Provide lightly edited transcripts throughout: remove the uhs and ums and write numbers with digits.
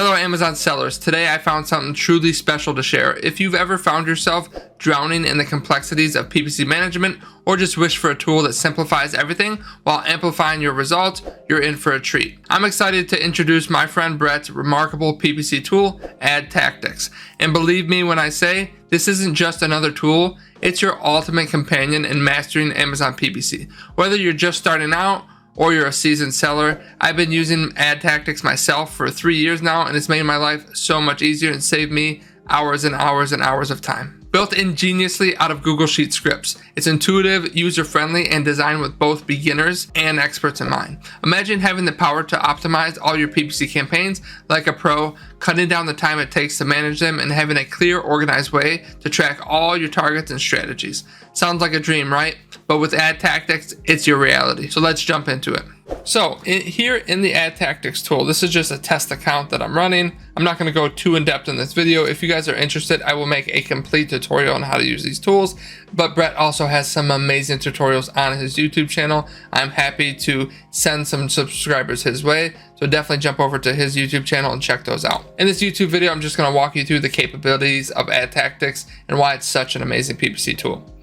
Hello Amazon sellers, today I found something truly special to share. If you've ever found yourself drowning in the complexities of PPC management or just wish for a tool that simplifies everything while amplifying your results, you're in for a treat. I'm excited to introduce my friend Brett's remarkable PPC tool, Adtactix. And believe me when I say, this isn't just another tool, it's your ultimate companion in mastering Amazon PPC. Whether you're just starting out or you're a seasoned seller, I've been using Adtactix myself for 3 years now, and it's made my life so much easier and saved me hours and hours and hours of time. Built ingeniously out of Google Sheet scripts, it's intuitive, user-friendly, and designed with both beginners and experts in mind. Imagine having the power to optimize all your PPC campaigns like a pro, cutting down the time it takes to manage them, and having a clear, organized way to track all your targets and strategies. Sounds like a dream, right? But with Adtactix, it's your reality. So let's jump into it. So here in the Adtactix tool, this is just a test account that I'm running. I'm not going to go too in depth in this video. If you guys are interested, I will make a complete tutorial on how to use these tools. But Brett also has some amazing tutorials on his YouTube channel. I'm happy to send some subscribers his way. So definitely jump over to his YouTube channel and check those out. In this YouTube video, I'm just going to walk you through the capabilities of Adtactix and why it's such an amazing PPC tool.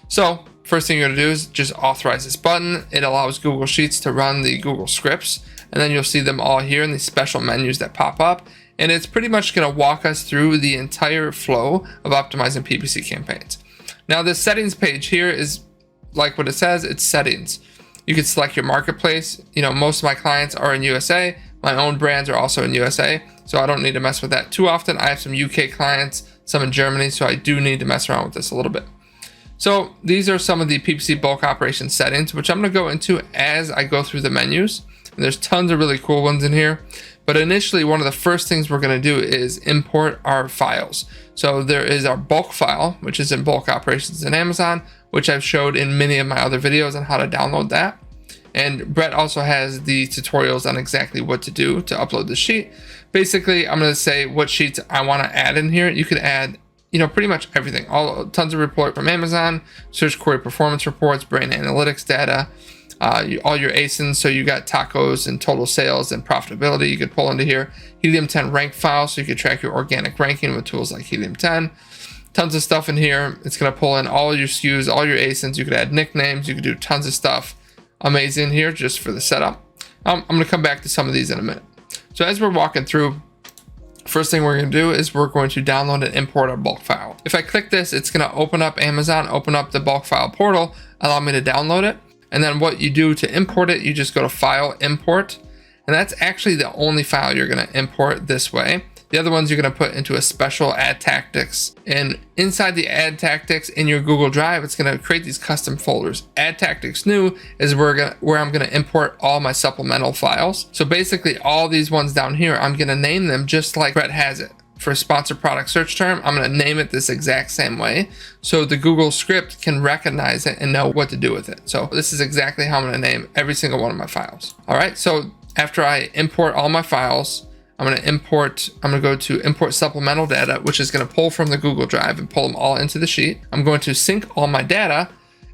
So first thing you're going to do is just authorize this button. It allows Google Sheets to run the Google scripts, and then you'll see them all here in these special menus that pop up. And it's pretty much going to walk us through the entire flow of optimizing PPC campaigns. Now this settings page here is like what it says, it's settings. You can select your marketplace. You know, most of my clients are in USA. My own brands are also in USA, so I don't need to mess with that too often. I have some UK clients, some in Germany, so I do need to mess around with this a little bit. So these are some of the PPC bulk operation settings, which I'm going to go into as I go through the menus. And there's tons of really cool ones in here. But initially, one of the first things we're going to do is import our files. So there is our bulk file, which is in bulk operations in Amazon, which I've showed in many of my other videos on how to download that. And Brett also has the tutorials on exactly what to do to upload the sheet. Basically, I'm going to say what sheets I want to add in here. You could add, you know, pretty much everything, tons of report from Amazon, search query performance reports, brain analytics data, all your ASINs. So you got tacos and total sales and profitability. You could pull into here HELIUM 10 rank files, so you could track your organic ranking with tools like HELIUM 10. Tons of stuff in here. It's going to pull in all your SKUs, all your ASINs. You could add nicknames. You could do tons of stuff. Amazing here just for the setup. I'm going to come back to some of these in a minute. So as we're walking through, first thing we're going to do is we're going to download and import our bulk file. If I click this, it's going to open up Amazon, open up the bulk file portal, allow me to download it. And then what you do to import it, you just go to File, Import. And that's actually the only file you're going to import this way. The other ones you're going to put into a special Adtactix. And inside the Adtactix in your Google Drive, it's going to create these custom folders. Adtactix New is where I'm going to import all my supplemental files. So basically all these ones down here, I'm going to name them just like Brett has it. For a sponsored product search term, I'm going to name it this exact same way, so the Google script can recognize it and know what to do with it. So this is exactly how I'm going to name every single one of my files. All right, so after I import all my files, I'm going to go to import supplemental data, which is going to pull from the Google Drive and pull them all into the sheet. I'm going to sync all my data,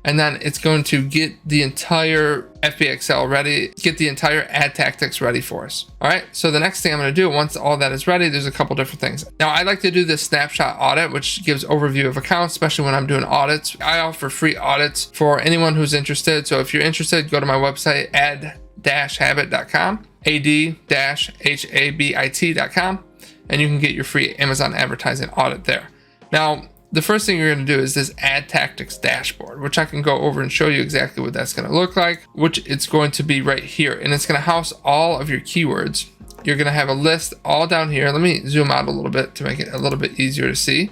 and then it's going to get the entire FBA Excel ready, get the entire Adtactix ready for us. All right, so the next thing I'm going to do once all that is ready, there's a couple different things. Now I like to do this snapshot audit, which gives overview of accounts, especially when I'm doing audits. I offer free audits for anyone who's interested. So if you're interested, go to my website, ad-habit.com, ad-habit.com, and you can get your free Amazon advertising audit there. Now, the first thing you're going to do is this Adtactix dashboard, which I can go over and show you exactly what that's going to look like, which it's going to be right here. And it's going to house all of your keywords. You're going to have a list all down here. Let me zoom out a little bit to make it a little bit easier to see.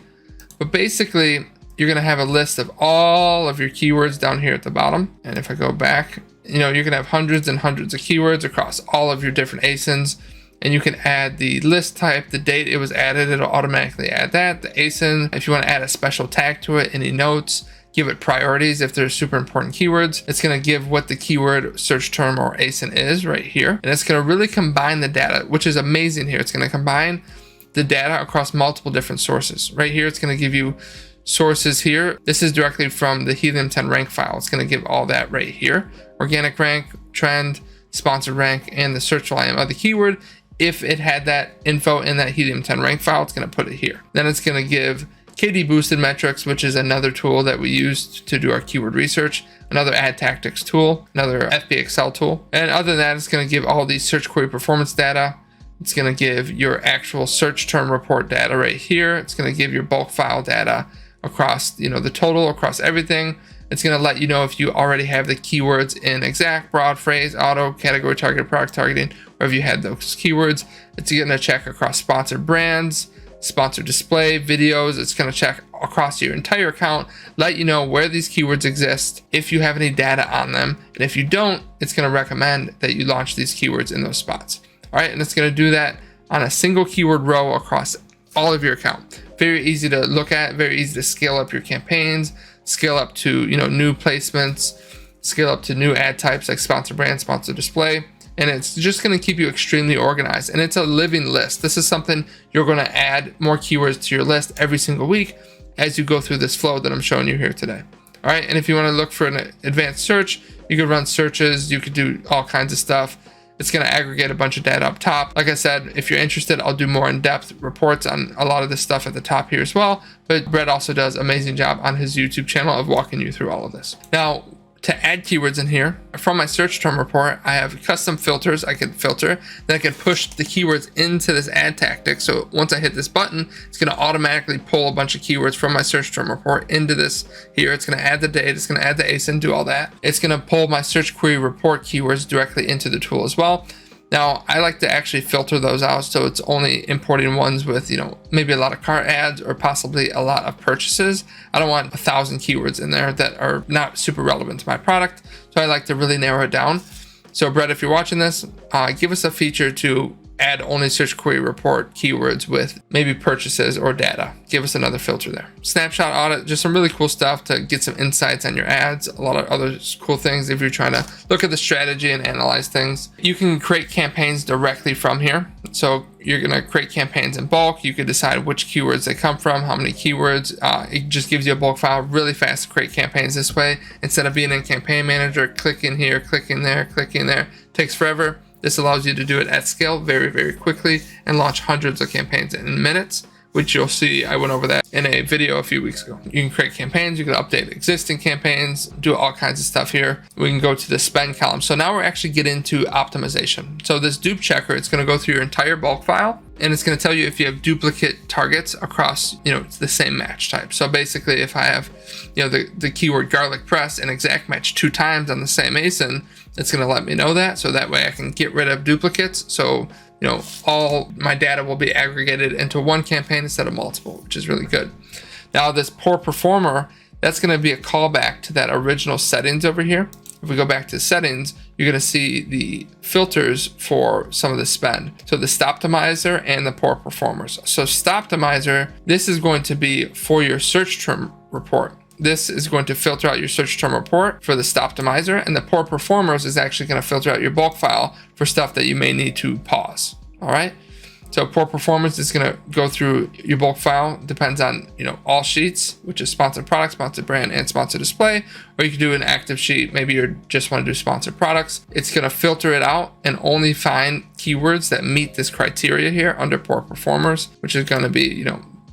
But basically, you're going to have a list of all of your keywords down here at the bottom. And if I go back, you know, you're going to have hundreds and hundreds of keywords across all of your different ASINs. And you can add the list type, the date it was added, it'll automatically add that. The ASIN, if you want to add a special tag to it, any notes, give it priorities if there's super important keywords. It's going to give what the keyword, search term, or ASIN is right here. And it's going to really combine the data, which is amazing here. It's going to combine the data across multiple different sources. Right here, it's going to give you sources here. This is directly from the HELIUM 10 rank file. It's going to give all that right here. Organic rank, trend, sponsored rank, and the search volume of the keyword if it had that info in that Helium 10 rank file, it's going to put it here. Then it's going to give KD boosted metrics, which is another tool that we use to do our keyword research, another Adtactix tool, another FBA Excel tool. And other than that, it's going to give all these search query performance data. It's going to give your actual search term report data right here. It's going to give your bulk file data across, the total across everything. It's going to let you know if you already have the keywords in exact, broad, phrase, auto, category, target, product targeting, or if you had those keywords. It's going to check across sponsored brands, sponsored display, videos. It's going to check across your entire account, let you know where these keywords exist, if you have any data on them. And if you don't, it's going to recommend that you launch these keywords in those spots. All right, and it's going to do that on a single keyword row across all of your account. Very easy to look at, very easy to scale up your campaigns, scale up to new placements, scale up to new ad types like sponsored brand, sponsored display, and it's just going to keep you extremely organized. And it's a living list. This is something you're going to add more keywords to your list every single week as you go through this flow that I'm showing you here today. All right, and if you want to look for an advanced search, you could run searches, you could do all kinds of stuff. It's going to aggregate a bunch of data up top. Like I said, if you're interested, I'll do more in-depth reports on a lot of this stuff at the top here as well. But Brett also does an amazing job on his YouTube channel of walking you through all of this. Now, to add keywords in here, from my search term report, I have custom filters I can filter. Then I can push the keywords into this Adtactix. So once I hit this button, it's going to automatically pull a bunch of keywords from my search term report into this here. It's going to add the date, it's going to add the ASIN, do all that. It's going to pull my search query report keywords directly into the tool as well. Now, I like to actually filter those out, so it's only importing ones with, maybe a lot of cart ads or possibly a lot of purchases. I don't want 1,000 keywords in there that are not super relevant to my product, so I like to really narrow it down. So, Brett, if you're watching this, give us a feature to add only search query report keywords with maybe purchases or data. Give us another filter there. Snapshot audit, just some really cool stuff to get some insights on your ads. A lot of other cool things if you're trying to look at the strategy and analyze things. You can create campaigns directly from here. So you're going to create campaigns in bulk. You can decide which keywords they come from, how many keywords. It just gives you a bulk file really fast to create campaigns this way. Instead of being in Campaign Manager, click in here, click in there, click in there. Takes forever. This allows you to do it at scale very, very quickly and launch hundreds of campaigns in minutes, which you'll see I went over that in a video a few weeks ago. You can create campaigns, you can update existing campaigns, do all kinds of stuff here. We can go to the spend column. So now we're actually getting into optimization. So this dupe checker, it's going to go through your entire bulk file, and it's going to tell you if you have duplicate targets across, the same match type. So basically, if I have, the keyword garlic press and exact match 2 times on the same ASIN, it's going to let me know that. So that way I can get rid of duplicates. So, all my data will be aggregated into one campaign instead of multiple, which is really good. Now, this poor performer, that's going to be a callback to that original settings over here. If we go back to settings, you're going to see the filters for some of the spend. So the Stoptimizer and the poor performers. So Stoptimizer, this is going to be for your search term report. This is going to filter out your search term report for the Stoptimizer, and the poor performers is actually going to filter out your bulk file for stuff that you may need to pause. All right. So poor performance is going to go through your bulk file. Depends on, all sheets, which is sponsored product, sponsored brand, and sponsored display. Or you can do an active sheet. Maybe you just want to do sponsored products. It's going to filter it out and only find keywords that meet this criteria here under poor performers, which is going to be,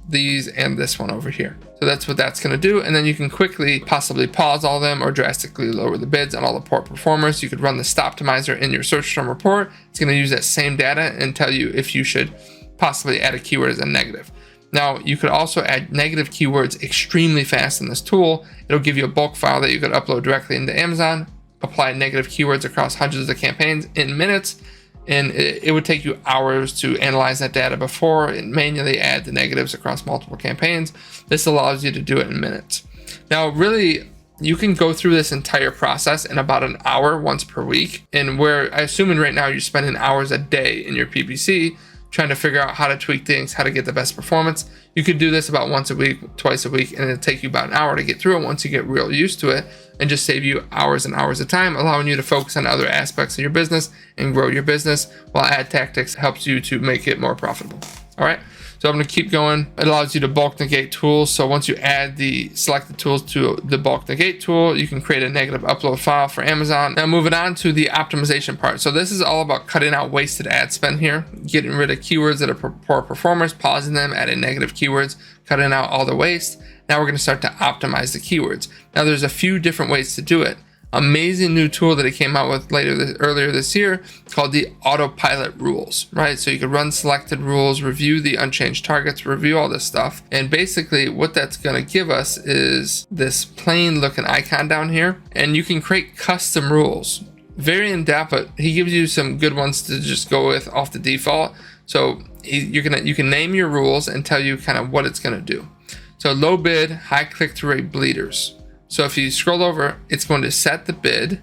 these and this one over here. So that's what that's going to do. And then you can quickly possibly pause all of them or drastically lower the bids on all the poor performers. You could run the Stoptimizer in your search term report. It's going to use that same data and tell you if you should possibly add a keyword as a negative. Now, you could also add negative keywords extremely fast in this tool. It'll give you a bulk file that you could upload directly into Amazon, apply negative keywords across hundreds of campaigns in minutes. And it would take you hours to analyze that data before and manually add the negatives across multiple campaigns. This allows you to do it in minutes. Now, really, you can go through this entire process in about an hour once per week. And where I assuming right now you're spending hours a day in your PPC trying to figure out how to tweak things, how to get the best performance. You could do this about once a week, twice a week, and it'll take you about an hour to get through it once you get real used to it, and just save you hours and hours of time, allowing you to focus on other aspects of your business and grow your business, while Adtactix helps you to make it more profitable. All right. So I'm going to keep going. It allows you to bulk negate tools. So once you add the selected tools to the bulk negate tool, you can create a negative upload file for Amazon. Now moving on to the optimization part. So this is all about cutting out wasted ad spend here, getting rid of keywords that are poor performers, pausing them, adding negative keywords, cutting out all the waste. Now we're going to start to optimize the keywords. Now there's a few different ways to do it. Amazing new tool that it came out with earlier this year called the autopilot rules, right? So you could run selected rules, review the unchanged targets, review all this stuff. And basically what that's going to give us is this plain looking icon down here, and you can create custom rules. Very in depth, but he gives you some good ones to just go with off the default. So you can name your rules and tell you kind of what it's going to do. So low bid, high click-through rate bleeders. So if you scroll over, it's going to set the bid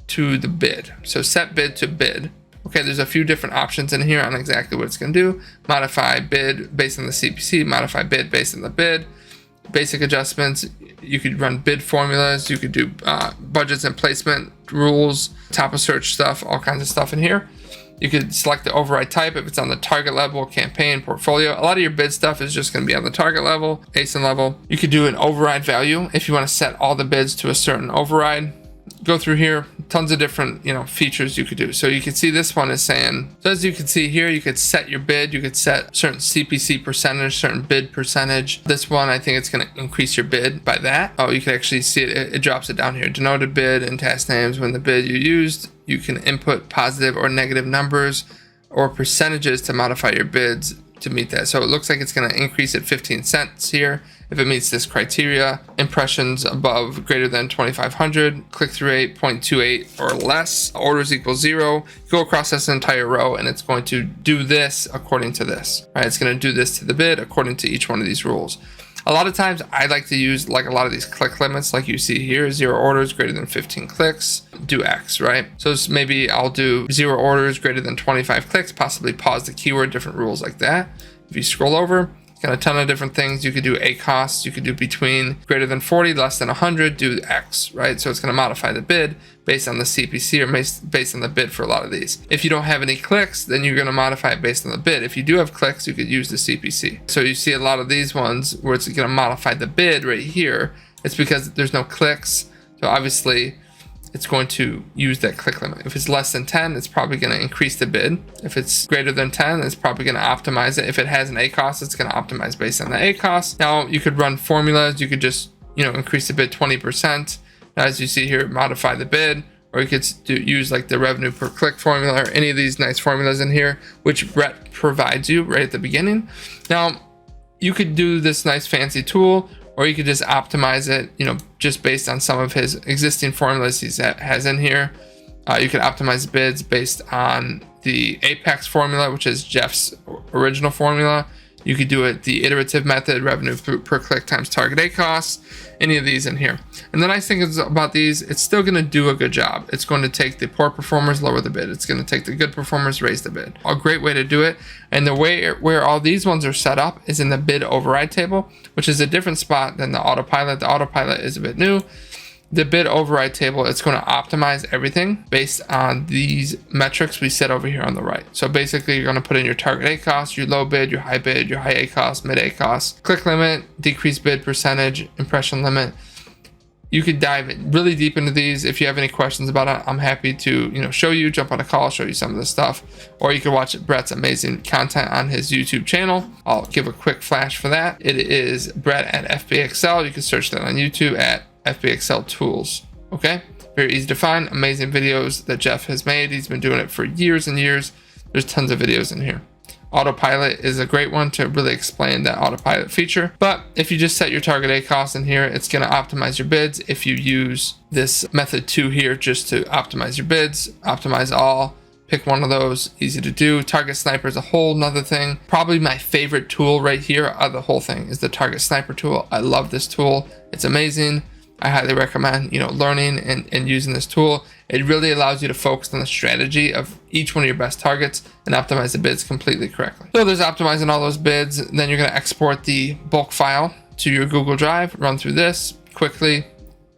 to the bid. So set bid to bid. Okay, there's a few different options in here on exactly what it's going to do. Modify bid based on the CPC, modify bid based on the bid. Basic adjustments, you could run bid formulas, you could do budgets and placement rules, top of search stuff, all kinds of stuff in here. You could select the override type if it's on the target level, campaign, portfolio. A lot of your bid stuff is just going to be on the target level, ASIN level. You could do an override value if you want to set all the bids to a certain override. Go through here, tons of different features you could do. So you can see this one is saying, so as you can see here, you could set your bid, you could set certain CPC percentage, certain bid percentage. This one, I think it's going to increase your bid by that. Oh, you can actually see it drops it down here. Denoted bid and task names. When the bid you used, you can input positive or negative numbers or percentages to modify your bids to meet that. So it looks like it's going to increase it 15 cents here if it meets this criteria. Impressions above greater than 2,500, click-through rate 0.28 or less, orders equals 0. Go across this entire row and it's going to do this according to this. Right? It's going to do this to the bid according to each one of these rules. A lot of times I like to use like a lot of these click limits like you see here, 0 orders greater than 15 clicks, do X, right? So maybe I'll do 0 orders greater than 25 clicks, possibly pause the keyword, different rules like that. If you scroll over, got a ton of different things. You could do a cost, you could do between greater than 40, less than 100, do X, right? So it's going to modify the bid based on the CPC or based on the bid for a lot of these. If you don't have any clicks, then you're going to modify it based on the bid. If you do have clicks, you could use the CPC. So you see a lot of these ones where it's going to modify the bid right here. It's because there's no clicks. So obviously it's going to use that click limit. If it's less than 10, it's probably going to increase the bid. If it's greater than 10, it's probably going to optimize it. If it has an A cost, it's going to optimize based on the A cost. Now you could run formulas. You could just, increase the bid 20%. Now, as you see here, modify the bid, or you could use like the revenue per click formula or any of these nice formulas in here, which Brett provides you right at the beginning. Now you could do this nice fancy tool, or you could just optimize it, just based on some of his existing formulas he has in here. You could optimize bids based on the Apex formula, which is Jeff's original formula. You could do it the iterative method, revenue per click times target A costs, any of these in here. And the nice thing is about these, it's still going to do a good job. It's going to take the poor performers, lower the bid. It's going to take the good performers, raise the bid. A great way to do it. And the way where all these ones are set up is in the bid override table, which is a different spot than the autopilot. The autopilot is a bit new. The bid override table, it's going to optimize everything based on these metrics we set over here on the right. So basically, you're going to put in your target A cost, your low bid, your high A cost, mid A cost, click limit, decrease bid percentage, impression limit. You could dive really deep into these. If you have any questions about it, I'm happy to show you, jump on a call, show you some of this stuff. Or you can watch Brett's amazing content on his YouTube channel. I'll give a quick flash for that. It is Brett at FBA Excel. You can search that on YouTube at FBA Excel Tools. Okay, very easy to find. Amazing videos that Jeff has made. He's been doing it for years and years. There's tons of videos in here. Autopilot is a great one to really explain that autopilot feature. But if you just set your target A cost in here, it's going to optimize your bids. If you use this method 2 here just to optimize your bids, optimize all, pick one of those, easy to do. Target Sniper is a whole nother thing. Probably my favorite tool right here of the whole thing is the Target Sniper tool. I love this tool. It's amazing. I highly recommend, learning and using this tool. It really allows you to focus on the strategy of each one of your best targets and optimize the bids completely correctly. So there's optimizing all those bids. Then you're going to export the bulk file to your Google Drive, run through this quickly,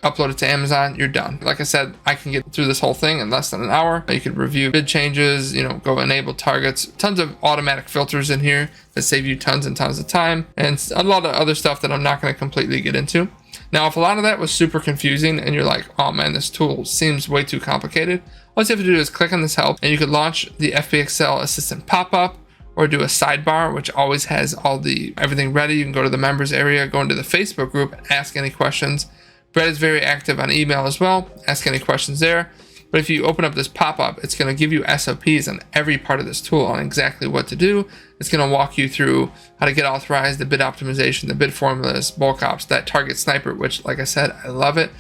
upload it to Amazon, you're done. Like I said, I can get through this whole thing in less than an hour. You could review bid changes, go enable targets, tons of automatic filters in here that save you tons and tons of time, and a lot of other stuff that I'm not going to completely get into. Now, if a lot of that was super confusing and you're like, oh man, this tool seems way too complicated, all you have to do is click on this help and you could launch the FBA Excel Assistant pop-up, or do a sidebar, which always has everything ready. You can go to the members area, go into the Facebook group, and ask any questions. Brett is very active on email as well. Ask any questions there. But if you open up this pop-up, it's going to give you SOPs on every part of this tool on exactly what to do. It's going to walk you through how to get authorized, the bid optimization, the bid formulas, bulk ops, that target sniper, which, like I said, I love it.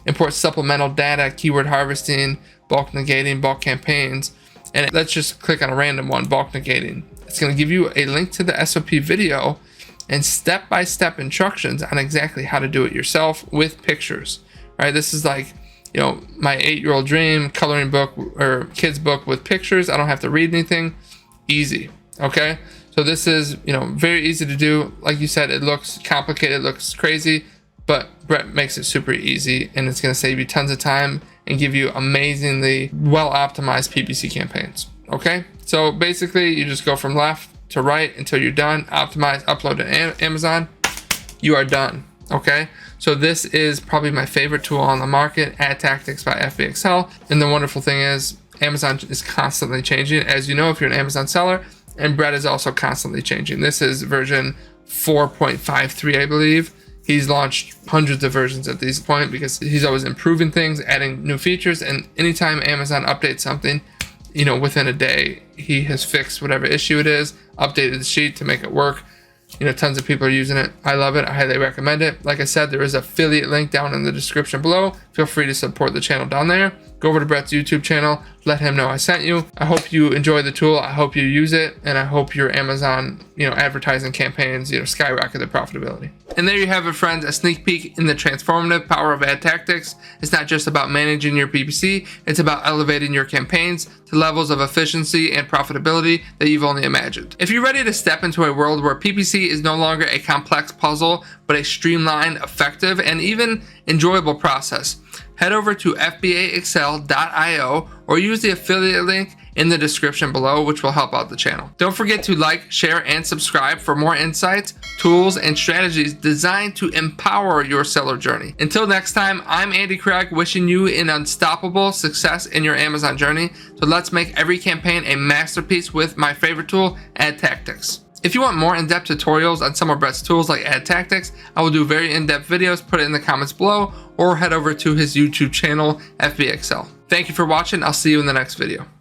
Import supplemental data, keyword harvesting, bulk negating, bulk campaigns. And let's just click on a random one, bulk negating. It's going to give you a link to the SOP video and step-by-step instructions on exactly how to do it yourself with pictures, right? This is like, my 8-year-old dream coloring book or kids book with pictures. I don't have to read anything. Easy, okay? So this is, very easy to do. Like you said, it looks complicated, it looks crazy, but Brett makes it super easy, and it's going to save you tons of time and give you amazingly well-optimized PPC campaigns, okay? So basically, you just go from left to right until you're done. Optimize, upload to Amazon. You are done. Okay. So this is probably my favorite tool on the market, Adtactix by FBA Excel. And the wonderful thing is Amazon is constantly changing, as you know, if you're an Amazon seller, and Brett is also constantly changing. This is version 4.53, I believe. He's launched hundreds of versions at this point because he's always improving things, adding new features. And anytime Amazon updates something, within a day, he has fixed whatever issue it is, updated the sheet to make it work. Tons of people are using it. I love it. I highly recommend it. Like I said, there is an affiliate link down in the description below. Feel free to support the channel down there. Go over to Brett's YouTube channel. Let him know I sent you. I hope you enjoy the tool. I hope you use it. And I hope your Amazon, advertising campaigns, skyrocket their profitability. And there you have it, friends. A sneak peek in the transformative power of Adtactix. It's not just about managing your PPC. It's about elevating your campaigns to levels of efficiency and profitability that you've only imagined. If you're ready to step into a world where PPC is no longer a complex puzzle, but a streamlined, effective, and even enjoyable process, head over to FBAExcel.io or use the affiliate link in the description below, which will help out the channel. Don't forget to like, share, and subscribe for more insights, tools, and strategies designed to empower your seller journey. Until next time, I'm Andy Craig, wishing you an unstoppable success in your Amazon journey. So let's make every campaign a masterpiece with my favorite tool, Adtactix. If you want more in-depth tutorials on some of Brett's tools like Adtactix, I will do very in-depth videos. Put it in the comments below or head over to his YouTube channel, FBA Excel. Thank you for watching. I'll see you in the next video.